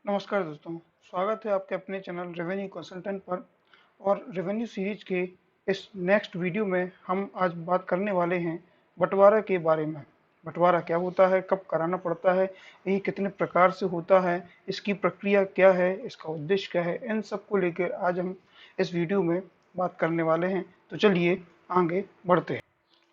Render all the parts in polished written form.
नमस्कार दोस्तों, स्वागत है आपके अपने चैनल रेवेन्यू कंसल्टेंट पर। और रेवेन्यू सीरीज के इस नेक्स्ट वीडियो में हम आज बात करने वाले हैं बंटवारा के बारे में। बंटवारा क्या होता है, कब कराना पड़ता है, ये कितने प्रकार से होता है, इसकी प्रक्रिया क्या है, इसका उद्देश्य क्या है, इन सब को लेकर आज हम इस वीडियो में बात करने वाले हैं। तो चलिए आगे बढ़ते हैं।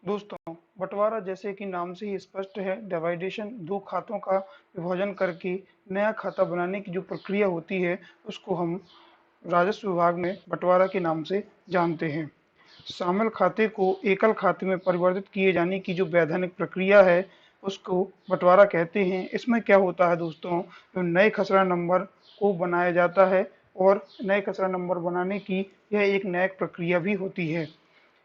दोस्तों, बंटवारा जैसे कि नाम से ही स्पष्ट है, डिवाइडेशन, दो खातों का विभाजन करके नया खाता बनाने की जो प्रक्रिया होती है उसको हम राजस्व विभाग में बंटवारा के नाम से जानते हैं। शामिल खाते को एकल खाते में परिवर्तित किए जाने की जो वैधानिक प्रक्रिया है उसको बंटवारा कहते हैं। इसमें क्या होता है दोस्तों, तो नए खसरा नंबर को बनाया जाता है और नए खसरा नंबर बनाने की यह एक न्यायिक प्रक्रिया भी होती है।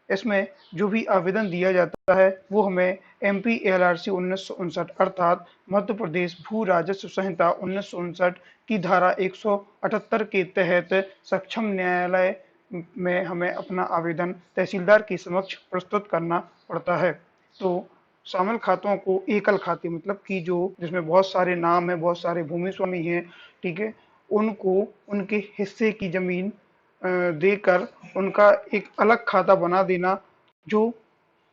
इसमें जो भी आवेदन दिया जाता है वो हमें MPLRC 1959 अर्थात मध्य प्रदेश भू राजस्व संहिता 1959 की धारा 178 के तहत सक्षम न्यायालय में हमें अपना आवेदन तहसीलदार के समक्ष प्रस्तुत करना पड़ता है। तो शामिल खातों को एकल खाते मतलब कि जो जिसमें बहुत सारे नाम है, बहुत सारे भूमि स्वामी हैं, ठीक है, उनको उनके हिस्से की जमीन देकर उनका एक अलग खाता बना देना, जो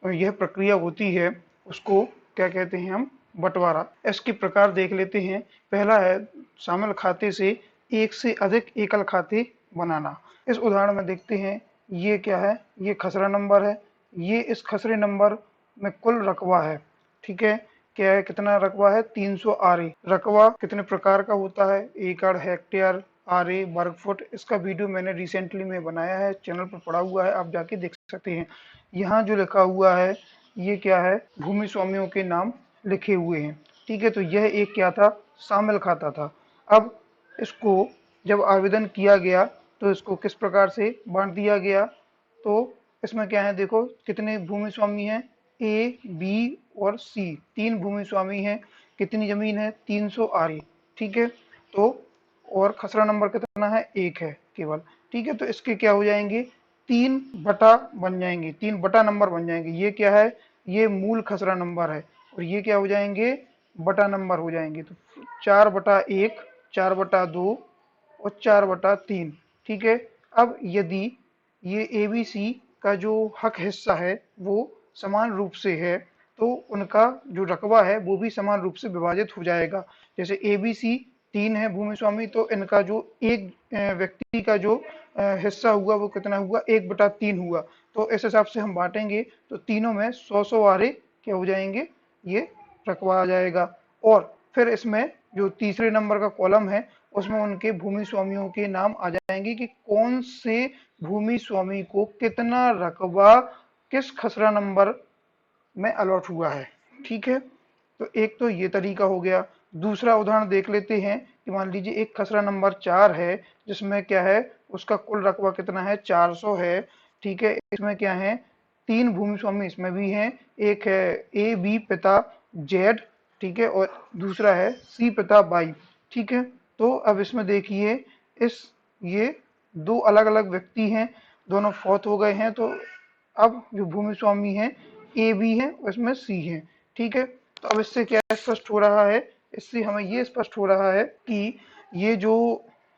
यह प्रक्रिया होती है उसको क्या कहते हैं हम, बंटवारा। इसके प्रकार देख लेते हैं। पहला है शामिल खाते से एक से अधिक एकल खाते बनाना। इस उदाहरण में देखते हैं, ये क्या है, ये खसरा नंबर है, ये इस खसरे नंबर में कुल रकबा है, ठीक है, क्या है, कितना रकबा है, 300 आरे। रकबा कितने प्रकार का होता है, एकड़, हेक्टेयर, आरे, वर्ग फुट। इसका वीडियो मैंने रिसेंटली में बनाया है, चैनल पर पड़ा हुआ है, आप जाके देख सकते हैं। यहाँ जो लिखा हुआ है ये क्या है, भूमि स्वामियों के नाम लिखे हुए हैं, ठीक है। तो यह एक क्या था, शामिल खाता था। अब इसको जब आवेदन किया गया तो इसको किस प्रकार से बांट दिया गया, तो इसमें क्या है, देखो कितने भूमि स्वामी हैं, A, B और C, तीन भूमि स्वामी हैं। कितनी जमीन है, 300 आरी, ठीक है। तो और खसरा नंबर कितना है, एक है केवल, ठीक है। तो इसके क्या हो जाएंगे, 3 बटा बन जाएंगे, 3 बटा नंबर बन जाएंगे। ये क्या है, ये मूल खसरा नंबर है और ये क्या हो जाएंगे, बटा नंबर हो जाएंगे। तो 4/1, 4/2 और 4/3, ठीक है। अब यदि ये ABC का जो हक हिस्सा है वो समान रूप से है तो उनका जो रकबा है वो भी समान रूप से विभाजित हो जाएगा। जैसे ABC 3 है भूमि स्वामी, तो इनका जो एक व्यक्ति का जो हिस्सा हुआ वो कितना हुआ, 1/3 हुआ। तो इस हिसाब से हम बांटेंगे तो तीनों में 100 आरे क्या हो जाएंगे, ये रकबा आ जाएगा। और फिर इसमें जो तीसरे नंबर का कॉलम है उसमें उनके भूमि स्वामियों के नाम आ जाएंगे कि कौन से भूमि स्वामी को कितना रकबा किस खसरा नंबर में अलॉट हुआ है, ठीक है। तो एक तो ये तरीका हो गया। दूसरा उदाहरण देख लेते हैं कि मान लीजिए एक खसरा नंबर 4 है जिसमें क्या है, उसका कुल रकबा कितना है, 400 है, ठीक है। इसमें क्या है, तीन भूमि स्वामी इसमें भी हैं, एक है A, B पिता Z, ठीक है, और दूसरा है C पिता बाई, ठीक है। तो अब इसमें देखिए, इस ये दो अलग अलग व्यक्ति हैं, दोनों फौत हो गए हैं। तो अब जो भूमि स्वामी है A, B है, उसमें C है, ठीक है। तो अब इससे क्या स्पष्ट हो रहा है, इससे हमें ये स्पष्ट हो रहा है कि ये जो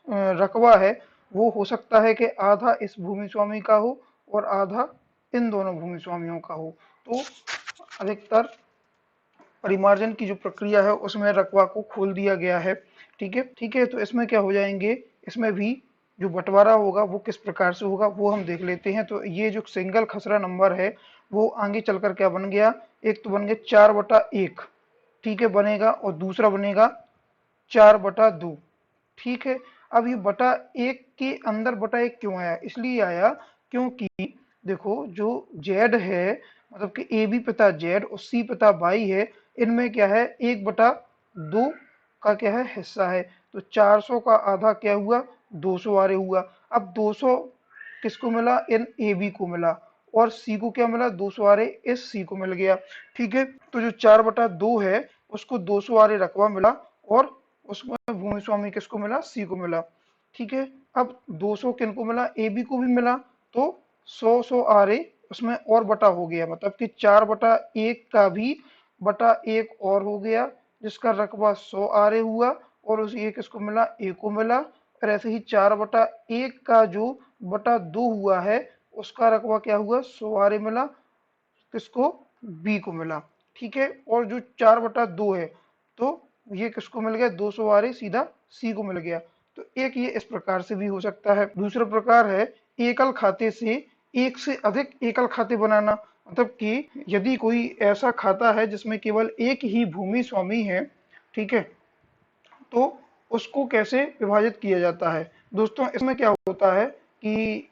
रकबा है वो हो सकता है कि आधा इस भूमि स्वामी का हो और आधा इन दोनों भूमि स्वामियों का हो। तो अधिकतर परिमार्जन की जो प्रक्रिया है उसमें रकबा को खोल दिया गया है, ठीक है, ठीक है। तो इसमें क्या हो जाएंगे, इसमें भी जो बंटवारा होगा वो किस प्रकार से होगा वो हम देख लेते हैं। तो ये जो सिंगल खसरा नंबर है वो आगे चलकर क्या बन गया, एक तो बन गया 4/1, ठीक है, बनेगा, और दूसरा बनेगा 4/2, ठीक है। अब ये बटा एक के अंदर बटा एक क्यों आया, इसलिए आया क्योंकि देखो जो जेड है, मतलब कि AB पिता जेड और C पिता बाई है, इनमें क्या है, 1/2 का क्या है, हिस्सा है। तो 400 का आधा क्या हुआ, 200 आरे हुआ। अब 200 किसको मिला, इन AB को मिला, और C को क्या मिला, 200 आरे इस C को मिल गया, ठीक है। तो जो 4/2 है उसको 200 आरे रकबा मिला और उसमें भूमि स्वामी किसको मिला, C को मिला, ठीक है। अब 200 किनको मिला, AB को भी मिला, तो 100 आरे उसमें और बटा हो गया, मतलब कि 4/1 का भी बटा एक और हो गया जिसका रकबा 100 आरे हुआ, और उस ये किसको मिला, ए को मिला। और ऐसे ही 4/1 का जो बटा 2 हुआ है उसका रकबा क्या हुआ, 100 मिला, किसको, बी को मिला। ठीक है, और जो 4/2 है तो ये किसको मिल गया, 200 सीधा सी को मिल गया। तो एक ये इस प्रकार से भी हो सकता है। दूसरा प्रकार है एकल खाते से एक से अधिक एकल खाते बनाना। मतलब कि यदि कोई ऐसा खाता है जिसमें केवल एक ही भूमि स्वामी है, ठीक है, तो उसको कैसे विभाजित किया जाता है। दोस्तों इसमें क्या होता है कि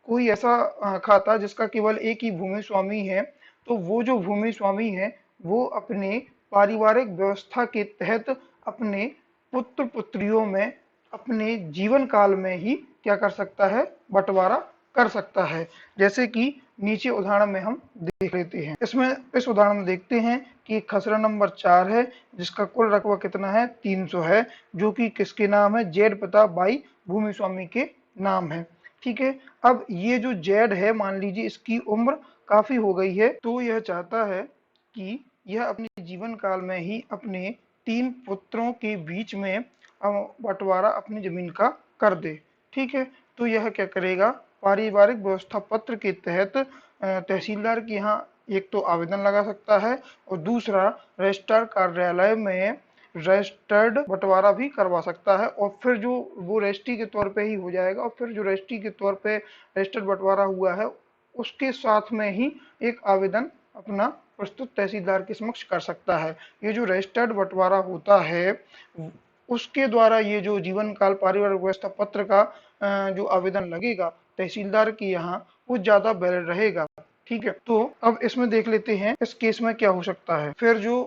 कोई ऐसा खाता जिसका केवल एक ही भूमि स्वामी है, तो वो जो भूमि स्वामी है वो अपने पारिवारिक व्यवस्था के तहत अपने पुत्र पुत्रियों में अपने जीवन काल में ही क्या कर सकता है, बंटवारा कर सकता है। जैसे कि नीचे उदाहरण में हम देख लेते हैं। इसमें इस उदाहरण में देखते हैं कि खसरा नंबर 4 है जिसका कुल रकबा कितना है, 300 है, जो कि किसके नाम है, जेड पिता बाई भूमि स्वामी के नाम है। ठीक है, अब ये जो जेड है मान लीजिए इसकी उम्र काफी हो गई है, तो यह चाहता है कि यह अपने जीवन काल में ही अपने 3 पुत्रों के बीच में बंटवारा अपनी जमीन का कर दे। ठीक है, तो यह क्या करेगा, पारिवारिक व्यवस्था पत्र के तहत तहसीलदार के यहाँ एक तो आवेदन लगा सकता है और दूसरा रजिस्ट्रार कार्यालय में रजिस्टर्ड बंटवारा भी करवा सकता है। और फिर जो वो रजिस्ट्री के तौर पे ही हो जाएगा, और फिर जो रजिस्ट्री के तौर पे रजिस्टर्ड बंटवारा हुआ है उसके साथ में ही एक आवेदन अपना प्रस्तुत तहसीलदार के समक्ष कर सकता है। ये जो रजिस्टर्ड बंटवारा होता है उसके द्वारा ये जो जीवन काल पारिवारिक व्यवस्था पत्र का जो आवेदन लगेगा तहसीलदार के यहाँ वो ज्यादा वैलिड रहेगा। ठीक है, तो अब इसमें देख लेते हैं इस केस में क्या हो सकता है। फिर जो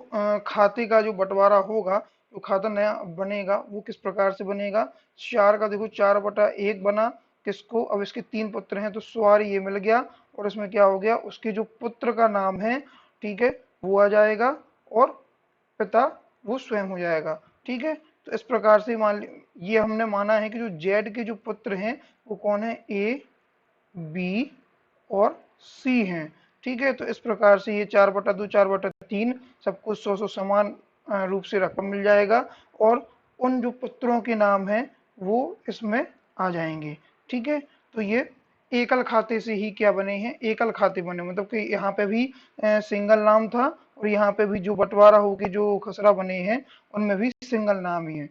खाते का जो बंटवारा होगा, जो खाता नया बनेगा वो किस प्रकार से बनेगा, 4 का देखो 4/1 बना, किसको, अब इसके 3 पुत्र हैं तो स्वार ये मिल गया, और इसमें क्या हो गया, उसके जो पुत्र का नाम है, ठीक है, वो आ जाएगा और पिता वो स्वयं हो जाएगा। ठीक है, तो इस प्रकार से मान ये हमने माना है कि जो जेड के जो पुत्र हैं वो कौन है, ए, बी और सी हैं। ठीक है, तो इस प्रकार से ये 4/2 4/3 सबको 100 समान रूप से रकम मिल जाएगा, और उन जो पुत्रों के नाम हैं वो इसमें आ जाएंगे। ठीक है, तो ये एकल खाते से ही क्या बने हैं, एकल खाते बने, मतलब कि यहाँ पे भी सिंगल नाम था और यहाँ पे भी जो बंटवारा होके जो खसरा बने हैं उनमें भी सिंगल नाम ही है।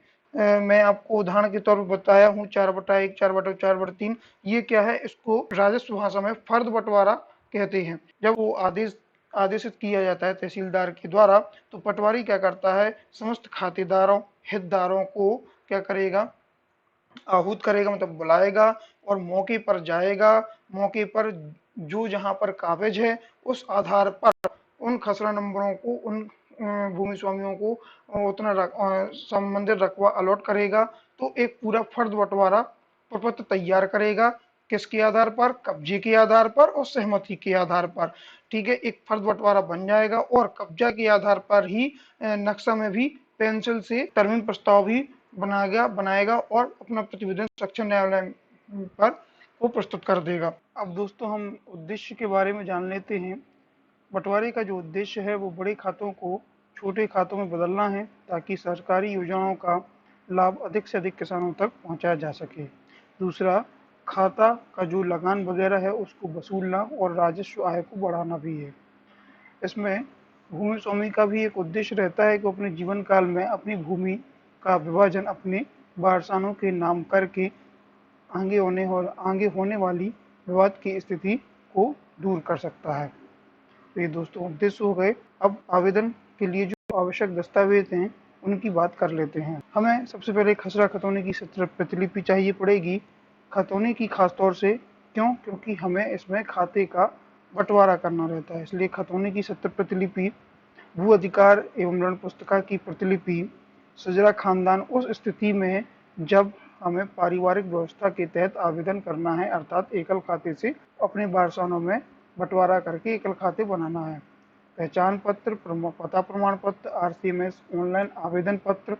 मैं आपको उदाहरण के तौर पर बताया हूँ 4/1 4/2 4/3, ये क्या है, इसको राजस्व भाषा में फर्द बंटवारा कहते हैं। जब वो आदेशित किया जाता है तहसीलदार के द्वारा, तो पटवारी क्या करता है, समस्त खातेदारों हितधारकों को क्या करेगा, आहूत करेगा, मतलब बुलाएगा और मौके पर जाएगा। मौके पर जो जहां पर काबिज है उस आधार पर उन खसरा नंबरों को, उन भूमि स्वामियों को उतना संबंधित रकबा अलॉट करेगा। तो एक पूरा फर्द बंटवारा प्रपत्र तैयार करेगा, किसके आधार पर, कब्जे के आधार पर और सहमति के आधार पर। ठीक है, एक फर्द बंटवारा बन जाएगा और कब्जा के आधार पर ही नक्शा में भी पेंसिल से तरमीम प्रस्ताव भी बनाएगा और अपना प्रतिवेदन सक्षम न्यायालय पर वो प्रस्तुत कर देगा। अब दोस्तों हम उद्देश्य के बारे में जान लेते हैं। बंटवारे का जो उद्देश्य है वो बड़े खातों को छोटे खातों में बदलना है ताकि सरकारी योजनाओं का लाभ अधिक से अधिक किसानों तक पहुंचाया जा सके। दूसरा, खाता का जो लगान वगैरह है उसको वसूलना और राजस्व आय को बढ़ाना भी है। इसमें भूमि स्वामी का भी एक उद्देश्य रहता है कि अपने जीवन काल में अपनी भूमि का विभाजन अपने वारसानों के नाम करके आगे होने वाली विवाद की स्थिति को दूर कर सकता है। तो ये दोस्तों उद्देश्य हो गए। अब आवेदन के लिए जो आवश्यक दस्तावेज हैं उनकी बात कर लेते हैं। हमें सबसे पहले खसरा खतौनी की सत्र प्रतिलिपि चाहिए पड़ेगी, खतौनी की खास तौर से, क्योंकि हमें इसमें खाते का बंटवारा करना रहता है, इसलिए खतौनी की सत्र प्रतिलिपि, भू अधिकार एवं ऋण पुस्तिका की प्रतिलिपि, सजरा खानदान उस स्थिति में जब हमें पारिवारिक व्यवस्था के तहत आवेदन करना है, अर्थात एकल खाते से अपने वारसानों में बंटवारा करके एकल खाते बनाना है। पहचान पत्र, पता प्रमाण पत्र, आरसीएमएस ऑनलाइन आवेदन पत्र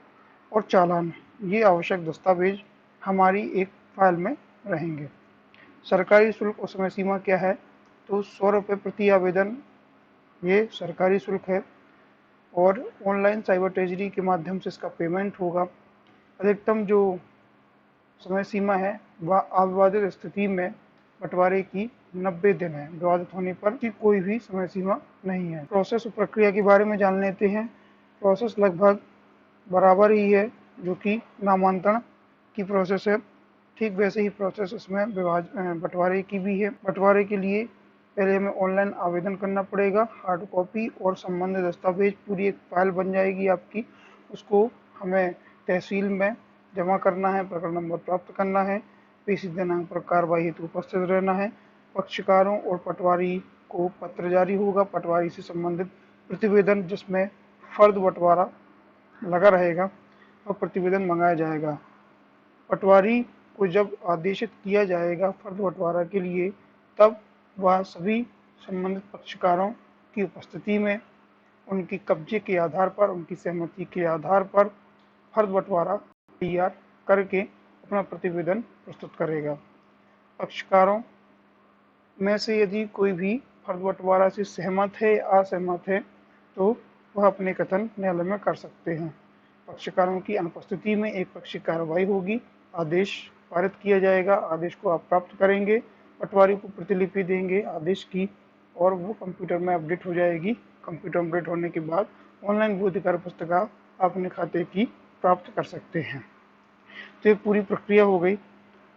और चालान, ये आवश्यक दस्तावेज हमारी एक फाइल में रहेंगे। सरकारी शुल्क और समय सीमा क्या है, तो 100 रुपये प्रति आवेदन ये सरकारी शुल्क है और ऑनलाइन साइबर ट्रेजरी के माध्यम से इसका पेमेंट होगा। अधिकतम जो समय सीमा है वह अविवादित स्थिति में बंटवारे की 90 दिन है। विवादित होने पर की कोई भी समय सीमा नहीं है। प्रोसेस और प्रक्रिया के बारे में जान लेते हैं। प्रोसेस लगभग बराबर ही है जो कि नामांतरण की प्रोसेस है, ठीक वैसे ही प्रोसेस इसमें बंटवारे की भी है। बंटवारे के लिए पहले हमें ऑनलाइन आवेदन करना पड़ेगा। हार्ड कॉपी और संबंधित दस्तावेज पूरी एक फाइल बन जाएगी आपकी। उसको हमें तहसील में जमा करना है, प्रकरण नंबर प्राप्त करना है, पेशी दिनांक पर कार्रवाई हेतु उपस्थित रहना है। पक्षकारों और पटवारी को पत्र जारी होगा। पटवारी से संबंधित प्रतिवेदन जिसमें फर्द बंटवारा लगा रहेगा और प्रतिवेदन मंगाया जाएगा। पटवारी को जब आदेशित किया जाएगा फर्द बंटवारा के लिए, तब वह सभी संबंधित पक्षकारों की उपस्थिति में उनकी कब्जे के आधार पर, उनकी सहमति के आधार पर फर्द बंटवारा तैयार करके अपना प्रतिवेदन प्रस्तुत करेगा। पक्षकारों में से यदि कोई भी फर्द बंटवारा से सहमत है या असहमत है तो वह अपने कथन न्यायालय में कर सकते हैं। पक्षकारों की अनुपस्थिति में एक पक्षीय कार्रवाई होगी, आदेश पारित किया जाएगा। आदेश को आप प्राप्त करेंगे, पटवारी को प्रतिलिपि देंगे आदेश की और वो कंप्यूटर में अपडेट हो जाएगी। कंप्यूटर अपडेट होने के बाद ऑनलाइन बोधिकार पुस्तिका आप अपने खाते की प्राप्त कर सकते हैं। तो ये पूरी प्रक्रिया हो गई।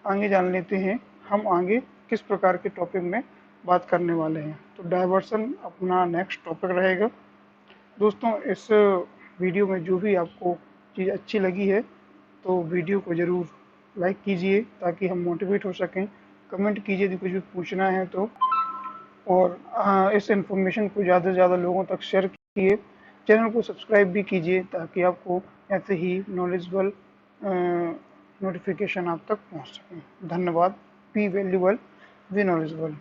आगे जान लेते हैं हम आगे किस प्रकार के टॉपिक में बात करने वाले हैं। तो डायवर्सन अपना नेक्स्ट टॉपिक रहेगा। दोस्तों, इस वीडियो में जो भी आपको चीज़ अच्छी लगी है तो वीडियो को ज़रूर लाइक कीजिए ताकि हम मोटिवेट हो सकें। कमेंट कीजिए यदि कुछ भी पूछना है तो, और इस इन्फॉर्मेशन को ज़्यादा से ज़्यादा लोगों तक शेयर कीजिए। चैनल को सब्सक्राइब भी कीजिए ताकि आपको ऐसे ही नॉलेजेबल नोटिफिकेशन आप तक पहुंच सकें। धन्यवाद। Be valuable, be knowledgeable.